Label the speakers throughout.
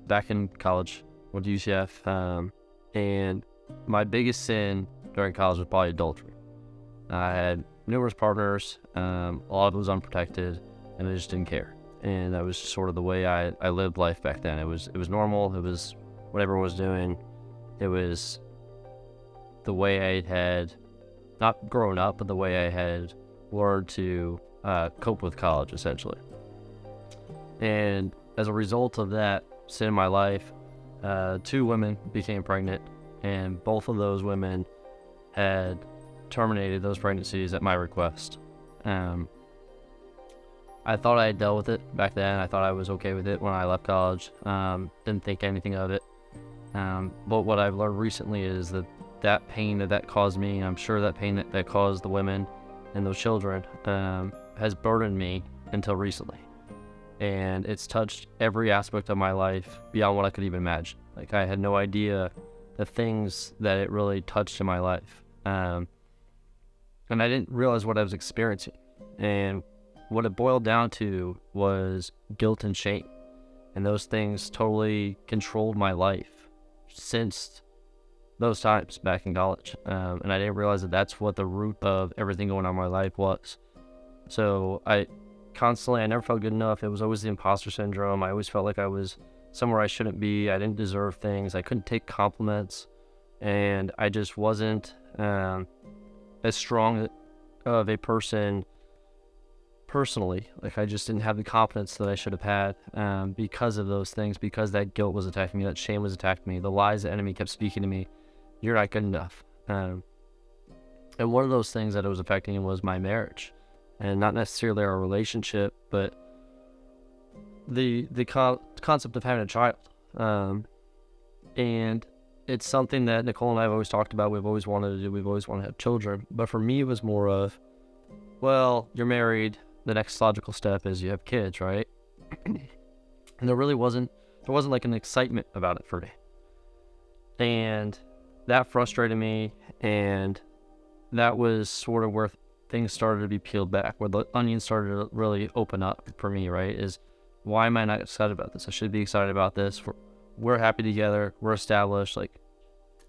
Speaker 1: back in college, went to UCF, and my biggest sin during college was probably adultery. I had numerous partners, a lot of it was unprotected, and I just didn't care. And that was sort of the way I lived life back then. It was normal. It was what everyone was doing. It was the way I had, not grown up, but the way I had learned to cope with college, essentially. And as a result of that sin in my life, 2 women became pregnant, and both of those women had terminated those pregnancies at my request. I thought I had dealt with it back then. I thought I was okay with it when I left college. Didn't think anything of it. But what I've learned recently is that pain that caused me, I'm sure that pain that caused the women and those children, has burdened me until recently. And it's touched every aspect of my life beyond what I could even imagine. Like, I had no idea the things that it really touched in my life. And I didn't realize what I was experiencing. And what it boiled down to was guilt and shame. And those things totally controlled my life since those times back in college. And I didn't realize that that's what the root of everything going on in my life was. So I never felt good enough. It was always the imposter syndrome. I always felt like I was somewhere I shouldn't be. I didn't deserve things. I couldn't take compliments. And I just wasn't as strong of a person personally. Like, I just didn't have the confidence that I should have had because of those things, because that guilt was attacking me, that shame was attacking me, the lies the enemy kept speaking to me. You're not good enough. And one of those things that it was affecting was my marriage, and not necessarily our relationship, but the concept of having a child. And it's something that Nicole and I have always talked about. We've always wanted to do. We've always wanted to have children. But for me, it was more of, well, you're married. The next logical step is you have kids, right? And there wasn't like an excitement about it for me. And that frustrated me, and that was sort of where things started to be peeled back, where the onion started to really open up for me, right? Is, why am I not excited about this? I should be excited about this. We're happy together. We're established. Like,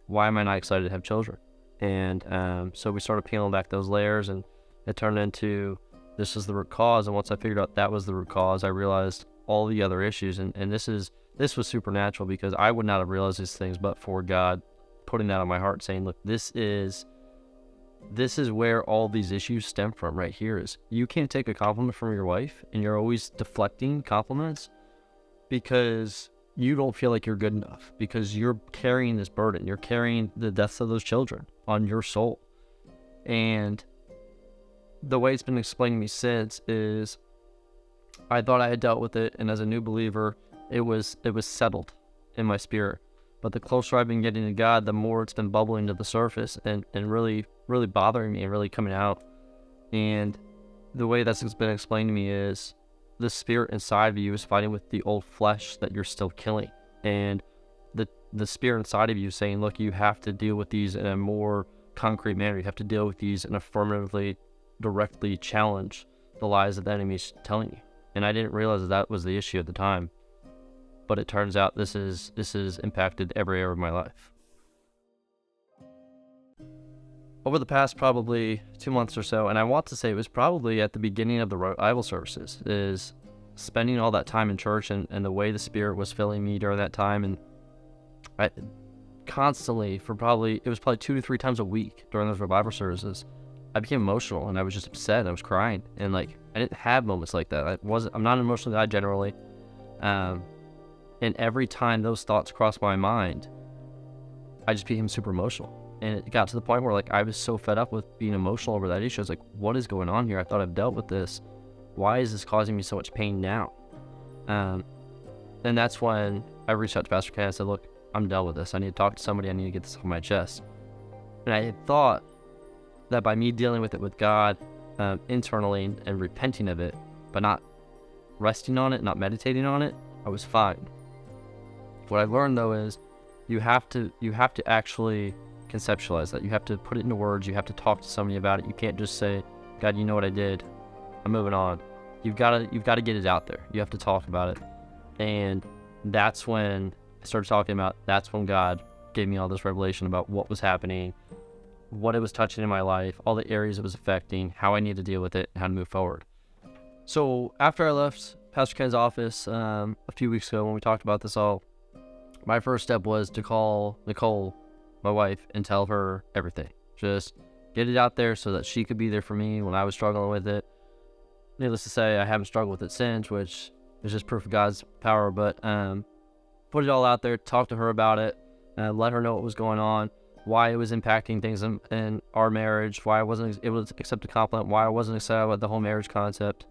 Speaker 1: why am I not excited to have children? And so we started peeling back those layers, and it turned into, this is the root cause. And once I figured out that was the root cause, I realized all the other issues. And this was supernatural, because I would not have realized these things but for God putting that on my heart, saying, look, this is where all these issues stem from right here. Is you can't take a compliment from your wife, and you're always deflecting compliments because you don't feel like you're good enough, because you're carrying this burden. You're carrying the deaths of those children on your soul. And the way it's been explained to me since is, I thought I had dealt with it, and as a new believer, it was settled in my spirit. But the closer I've been getting to God, the more it's been bubbling to the surface and really, really bothering me and really coming out. And the way that's been explained to me is, the spirit inside of you is fighting with the old flesh that you're still killing. And the spirit inside of you is saying, look, you have to deal with these in a more concrete manner. You have to deal with these and affirmatively, directly challenge the lies that the enemy's telling you. And I didn't realize that was the issue at the time. But it turns out this has impacted every area of my life. Over the past probably 2 months or so, and I want to say it was probably at the beginning of the revival services, is spending all that time in church and the way the Spirit was filling me during that time. And I constantly, it was probably 2 to 3 times a week during those revival services, I became emotional, and I was just upset. I was crying, and like, I didn't have moments like that. I'm not an emotional guy generally. And every time those thoughts crossed my mind, I just became super emotional. And it got to the point where, like, I was so fed up with being emotional over that issue. I was like, what is going on here? I thought I've dealt with this. Why is this causing me so much pain now? And that's when I reached out to Pastor Ken and said, look, I'm done with this. I need to talk to somebody. I need to get this off my chest. And I had thought that by me dealing with it with God internally and repenting of it, but not resting on it, not meditating on it, I was fine. What I learned, though, is you have to actually conceptualize that. You have to put it into words. You have to talk to somebody about it. You can't just say, God, you know what I did. I'm moving on. You've got to get it out there. You have to talk about it. And that's when I started talking about, that's when God gave me all this revelation about what was happening, what it was touching in my life, all the areas it was affecting, how I need to deal with it, and how to move forward. So after I left Pastor Ken's office a few weeks ago when we talked about this all, my first step was to call Nicole, my wife, and tell her everything. Just get it out there so that she could be there for me when I was struggling with it. Needless to say, I haven't struggled with it since, which is just proof of God's power, but put it all out there, talk to her about it, let her know what was going on, why it was impacting things in our marriage, why I wasn't able to accept a compliment, why I wasn't excited about the whole marriage concept.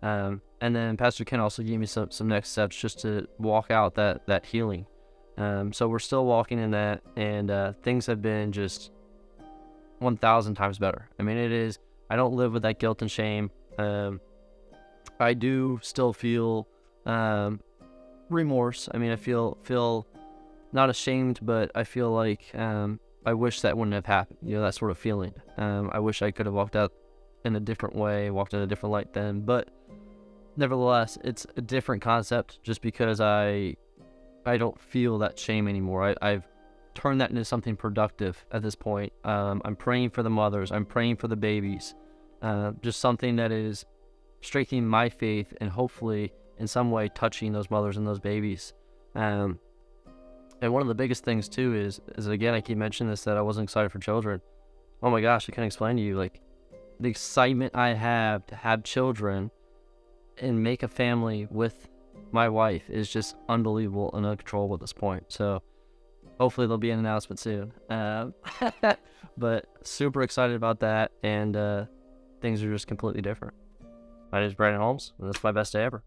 Speaker 1: And then Pastor Ken also gave me some next steps just to walk out that healing. So we're still walking in that, and things have been just 1,000 times better. I mean, I don't live with that guilt and shame. I do still feel remorse. I mean, I feel not ashamed, but I feel like I wish that wouldn't have happened. That sort of feeling. I wish I could have walked out in a different way, walked in a different light then. But nevertheless, it's a different concept just because I don't feel that shame anymore. I've turned that into something productive at this point. I'm praying for the mothers. I'm praying for the babies. Just something that is strengthening my faith and hopefully in some way touching those mothers and those babies. And one of the biggest things too is again, I keep mentioning this, that I wasn't excited for children. Oh my gosh, I can't explain to you, like, the excitement I have to have children and make a family with my wife is just unbelievable and uncontrollable at this point. So hopefully there'll be an announcement soon. But super excited about that, and things are just completely different. My name is Brandon Holmes, and this is my best day ever.